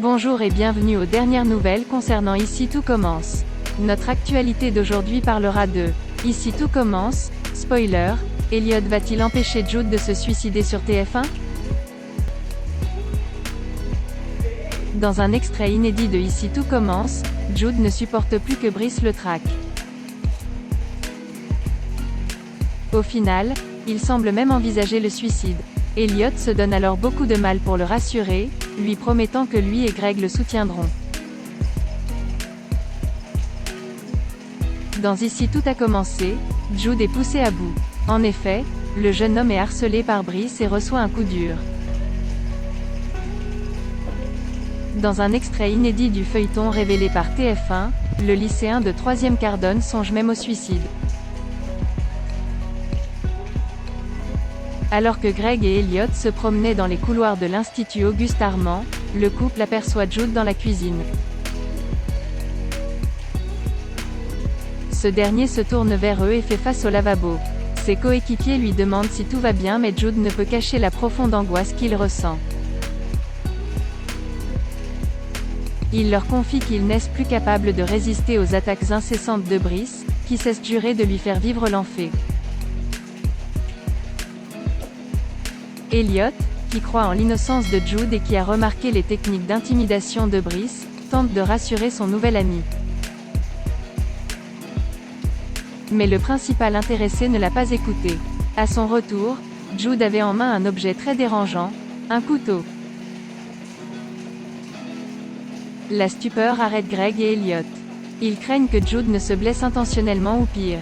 Bonjour et bienvenue aux dernières nouvelles concernant Ici tout commence. Notre actualité d'aujourd'hui parlera de Ici tout commence, spoiler, Elliot va-t-il empêcher Jude de se suicider sur TF1? Dans un extrait inédit de Ici tout commence, Jude ne supporte plus que Brice le traque. Au final, il semble même envisager le suicide. Elliot se donne alors beaucoup de mal pour le rassurer, lui promettant que lui et Greg le soutiendront. Dans Ici tout a commencé, Jude est poussé à bout. En effet, le jeune homme est harcelé par Brice et reçoit un coup dur. Dans un extrait inédit du feuilleton révélé par TF1, le lycéen de 3e Cardone songe même au suicide. Alors que Greg et Elliot se promenaient dans les couloirs de l'Institut Auguste Armand, le couple aperçoit Jude dans la cuisine. Ce dernier se tourne vers eux et fait face au lavabo. Ses coéquipiers lui demandent si tout va bien mais Jude ne peut cacher la profonde angoisse qu'il ressent. Il leur confie qu'ils n'est plus capables de résister aux attaques incessantes de Brice, qui cesse jurer de lui faire vivre l'enfer. Elliot, qui croit en l'innocence de Jude et qui a remarqué les techniques d'intimidation de Brice, tente de rassurer son nouvel ami. Mais le principal intéressé ne l'a pas écouté. À son retour, Jude avait en main un objet très dérangeant, un couteau. La stupeur arrête Greg et Elliot. Ils craignent que Jude ne se blesse intentionnellement ou pire.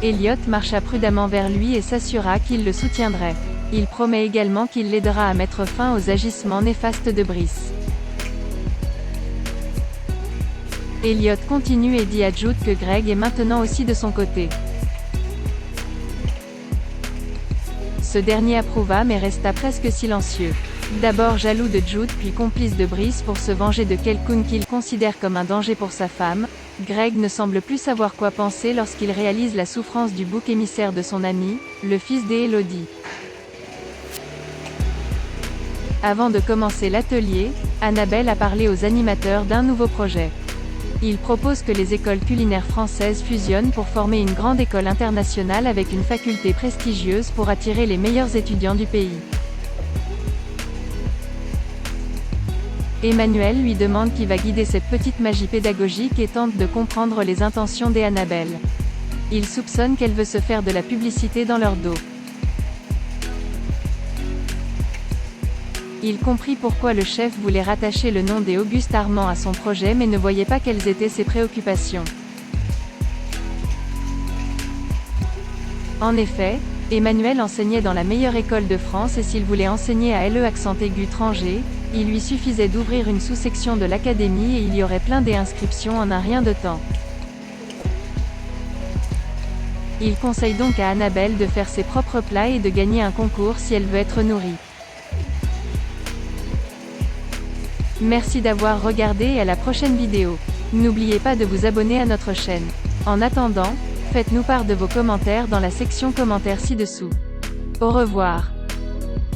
Elliot marcha prudemment vers lui et s'assura qu'il le soutiendrait. Il promet également qu'il l'aidera à mettre fin aux agissements néfastes de Brice. Elliot continue et dit à Jude que Greg est maintenant aussi de son côté. Ce dernier approuva mais resta presque silencieux. D'abord jaloux de Jude puis complice de Brice pour se venger de quelqu'un qu'il considère comme un danger pour sa femme, Greg ne semble plus savoir quoi penser lorsqu'il réalise la souffrance du bouc émissaire de son ami, le fils d'Élodie. Avant de commencer l'atelier, Annabelle a parlé aux animateurs d'un nouveau projet. Il propose que les écoles culinaires françaises fusionnent pour former une grande école internationale avec une faculté prestigieuse pour attirer les meilleurs étudiants du pays. Emmanuel lui demande qui va guider cette petite magie pédagogique et tente de comprendre les intentions d'Annabelle. Il soupçonne qu'elle veut se faire de la publicité dans leur dos. Il comprit pourquoi le chef voulait rattacher le nom des Auguste Armand à son projet mais ne voyait pas quelles étaient ses préoccupations. En effet, Emmanuel enseignait dans la meilleure école de France et s'il voulait enseigner à LE accent aigu Tranger, il lui suffisait d'ouvrir une sous-section de l'académie et il y aurait plein d'inscriptions en un rien de temps. Il conseille donc à Annabelle de faire ses propres plats et de gagner un concours si elle veut être nourrie. Merci d'avoir regardé et à la prochaine vidéo. N'oubliez pas de vous abonner à notre chaîne. En attendant, faites-nous part de vos commentaires dans la section commentaires ci-dessous. Au revoir.